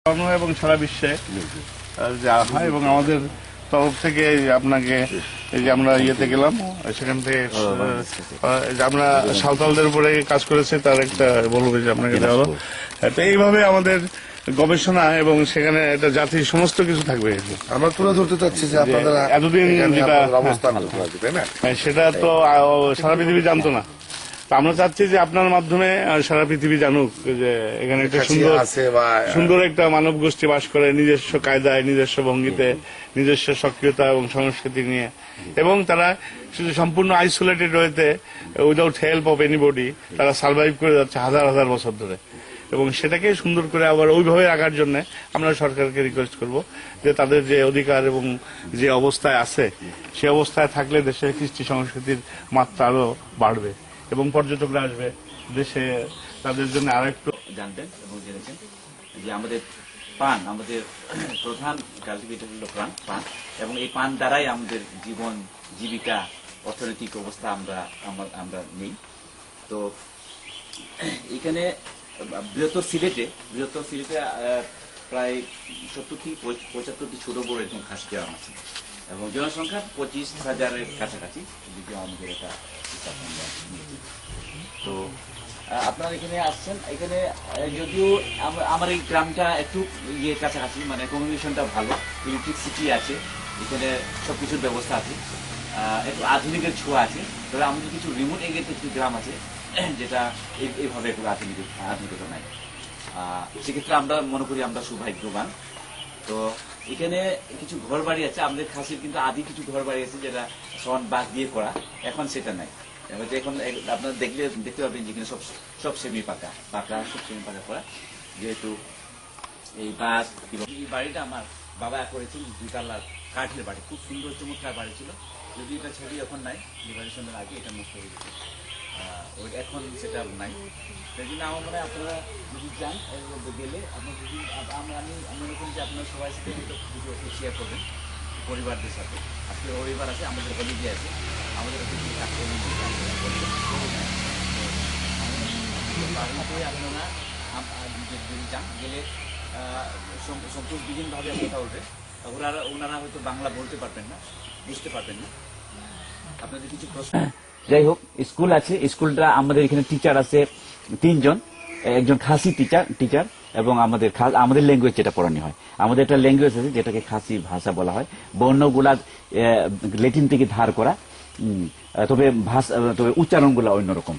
এবং সারা বিশ্বে যা হয় এবং আমাদের তরফ থেকে আপনাকে এই যে আমরা ইয়েতে গেলাম সেখান থেকে আমরা সাঁওতালদের উপরে কাজ করেছে তার একটা বলবো যে আপনাকে দেওয়া হলো। তো এইভাবে আমাদের গবেষণা এবং সেখানে একটা জাতির সমস্ত কিছু থাকবে। আমরা তুলে ধরতে চাচ্ছি যে আপনাদের এতদিন যেটা অবস্থান তাই না, সেটা তো সারা পৃথিবী জানতো না। আমরা চাচ্ছি যে আপনার মাধ্যমে সারা পৃথিবী জানুক যে এখানে একটা সুন্দর একটা মানব গোষ্ঠী বাস করে নিজস্ব কায়দায়, নিজস্ব ভঙ্গিতে, নিজস্ব সক্রিয়তা এবং সংস্কৃতি নিয়ে, এবং তারা শুধু সম্পূর্ণ আইসোলেটেড রয়েছে উইদাউট হেল্প অফ এনিবডি তারা সার্ভাইভ করে যাচ্ছে হাজার হাজার বছর ধরে। এবং সেটাকে সুন্দর করে আবার ওইভাবে রাখার জন্য আমরা সরকারকে রিকোয়েস্ট করব যে তাদের যে অধিকার এবং যে অবস্থায় আছে সে অবস্থায় থাকলে দেশের কৃষ্টি সংস্কৃতির মাত্রা আরো বাড়বে এবং পর্যটকরা আসবে দেশে, তাদের জন্য আরেকটু জানতেন এবং জেনেছেন যে আমাদের পান, আমাদের প্রধান কালটিভেটর হল পান, এবং এই পান দ্বারাই আমাদের জীবন, জীবিকা, অর্থনৈতিক অবস্থা আমরা নেই। তো এখানে বৃহত্তর সিলেটে প্রায় 70 থেকে 75টি ছোট বড় এরকম খাস গ্রাম আছে এবং জনসংখ্যা 25,000-এর কাছাকাছি যদিও আমাদের এটা তো আপনারা এখানে আসছেন। এখানে যদিও আমার এই গ্রামটা একটু কাছাকাছি, মানে কমিউনিকেশনটা ভালো, ইলেকট্রিসিটি আছে, এখানে সবকিছুর ব্যবস্থা আছে, একটু আধুনিকের ছোঁয়া আছে। তবে আমাদের কিছু রিমোট এরিয়াতে কিছু গ্রাম আছে যেটা এইভাবে একটু আধুনিকতা নাই। সেক্ষেত্রে আমরা মনে করি আমরা সৌভাগ্যবান। তো এখানে কিছু ঘর বাড়ি আছে, আমাদের খাসির কিন্তু আদি কিছু ঘর বাড়ি আছে যেটা সন বাঁশ দিয়ে করা, এখন সেটা নাই। এখন আপনারা দেখতে পাবেন যেখানে সব সেমি পাকা সব সেমি পাকা করা, যেহেতু এই বাঁশ এই বাড়িটা আমার বাবা করেছেন 2 তলার কাঠের বাড়ি, খুব সুন্দর চমৎকার বাড়ি ছিল। যদি এটা ছবি এখন নাই, লিবারেশনের আগে এটা নষ্ট হয়ে গেছে, এখন সেটা নাই। সেই জন্য আমার মনে হয় আপনারা যদি যান গেলে আপনার যদি আমি মনে করি যে আপনারা সবাই সাথে ভিডিও শেয়ার করবেন পরিবারদের সাথে। আজকে রবিবার আছে, আমাদের হলিডে আছে, আমাদের কিছু কাজকর্ম আপনারা যদি যান গেলে সন্তোষ বিভিন্নভাবে কথা বলবে। ওনারা হয়তো বাংলা বলতে পারবেন না, বুঝতে পারবেন না। আপনাদের কিছু প্রশ্ন, যাই হোক, স্কুল আছে, স্কুলটা আমাদের এখানে টিচার আছে 3 জন, একজন খাসি টিচার এবং আমাদের ল্যাঙ্গুয়েজ যেটা পড়ানো হয়, আমাদের একটা ল্যাঙ্গুয়েজ আছে যেটাকে খাসি ভাষা বলা হয়। বর্ণগুলা ল্যাটিন থেকে ধার করা, তবে উচ্চারণগুলা অন্যরকম।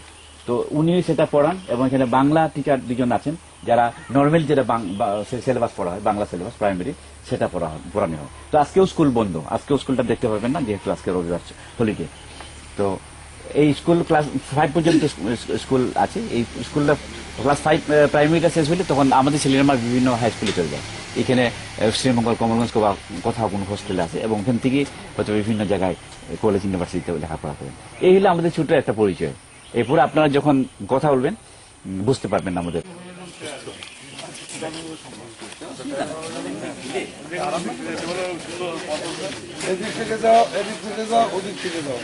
তো উনি সেটা পড়ান এবং এখানে বাংলা টিচার 2 জন আছেন যারা নর্মাল যেটা সিলেবাস পড়া হয়, বাংলা সিলেবাস প্রাইমারি, সেটা পড়ানো হয়। তো আজকেও স্কুল বন্ধ, আজকেও স্কুলটা দেখতে পারবেন না যেহেতু আজকে রবিবার হলিডে। তো এই স্কুল ক্লাস 5 পর্যন্ত স্কুল আছে। এই স্কুলটা ক্লাস 5 প্রাইমারিটা শেষ হলে তখন আমাদের ছেলেরা আমার বিভিন্ন হাই স্কুলে চলে যায়। এখানে শ্রীমঙ্গল, কমলগঞ্জ কোথাও কোনো হোস্টেল আছে এবং ওখান থেকে হয়তো বিভিন্ন জায়গায় কলেজ, ইউনিভার্সিটিতে লেখাপড়া করেন। এই হলো আমাদের ছোট একটা পরিচয়। এরপরে আপনারা যখন কথা বলবেন বুঝতে পারবেন আমাদের। এদিক থেকে যাও, এদিক থেকে যাও, ওদিক থেকে যাও।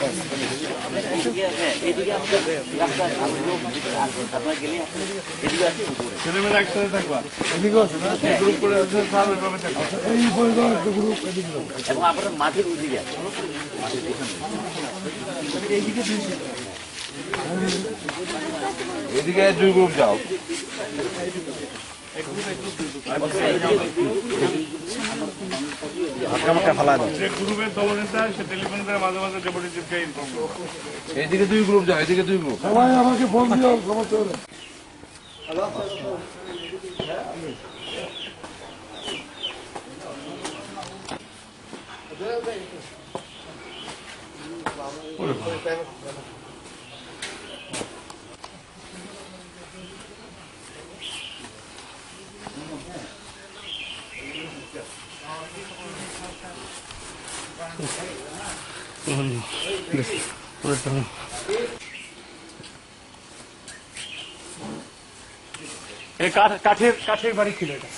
ছেলেমেয়েরা একসাথে থাকবা, এদিকে আছে না, গ্রুপ করে এই পরিবার গ্রুপ এদিকে এবং আপনার মাঠের ওইদিকে আছে, এদিকে 2 গ্রুপ যাও। গ্রুপের দলনেতা সে টেলিফোন করে মাঝে মাঝে ডেপুটি চিফকে ইনফর্ম করবে। এদিকে 2 গ্রুপ যাও, এদিকে 2 গ্রুপ। সবাই আমাকে ফোন দিও, সমস্যা হলে। কাঠের বাড়ি ছিল এটা।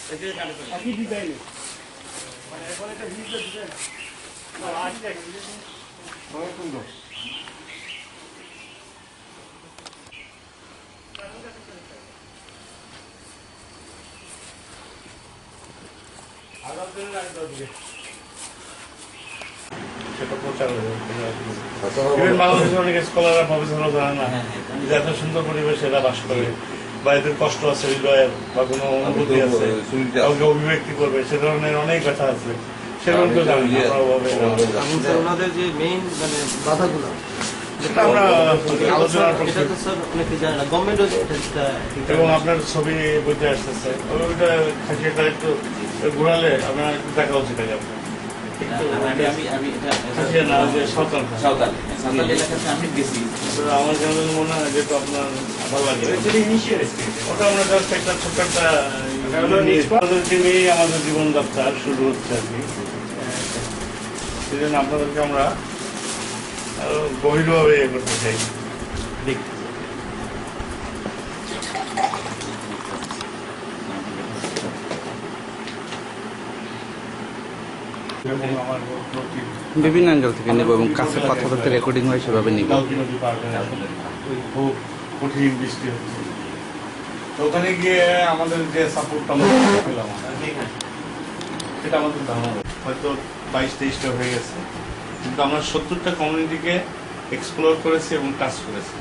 সেটা প্রচার হয়ে যাবে। বাংলাদেশের অনেক স্কলাররা প্রফেসরও জানে না যে এত সুন্দর পরিবেশে এরা বাস করে, বা এদের কষ্ট আছে হৃদয়ের, বা কোনো অনুভূতি আছে, কাউকে অভিব্যক্তি করবে, সে ধরনের অনেক ব্যথা আছে, সেরকম তো জানি না। এবং স্যার ওনাদের যে মেইন মানে বাধাগুলো সেটা আমরা আলোচনার এটা পক্ষে। তো স্যার অনেকে জানে না, গভর্নমেন্টও এবং আপনার ছবি বইতে আসতেছে, ওইটা সেটা একটু ঘুরালে আপনার একটু দেখা উচিত আছে আপনার। একটু খাসিয়া না, যে সাঁওতাল। সাঁওতাল এলাকাতে আমি গেছি। আমার কেন যেন মনে হয় যেহেতু আপনার ভালো লাগে, ওটা আমরা জাস্ট একটা ছোট্ট একটা আমাদেরকে নিয়েই আমাদের জীবনযাত্রা শুরু হচ্ছে আর কি। সেই জন্য আপনাদেরকে আমরা আরো গভীরভাবে ইয়ে করতে চাই। আমার বিভিন্ন অ্যাঙ্গেল থেকে নেব এবং কাছে কথাবার্তা রেকর্ডিং হয় সেভাবে নিব। কালকি নদী পার হয়ে খুব কঠিন বৃষ্টি হচ্ছে, তো ওখানে গিয়ে আমাদের যে সাপোর্টটা আমরা পেলাম সেটা আমাদের ধারণা হয়তো 22-23টা হয়ে গেছে, কিন্তু আমরা 70টা কমিউনিটিকে এক্সপ্লোর করেছি এবং টাচ করেছি।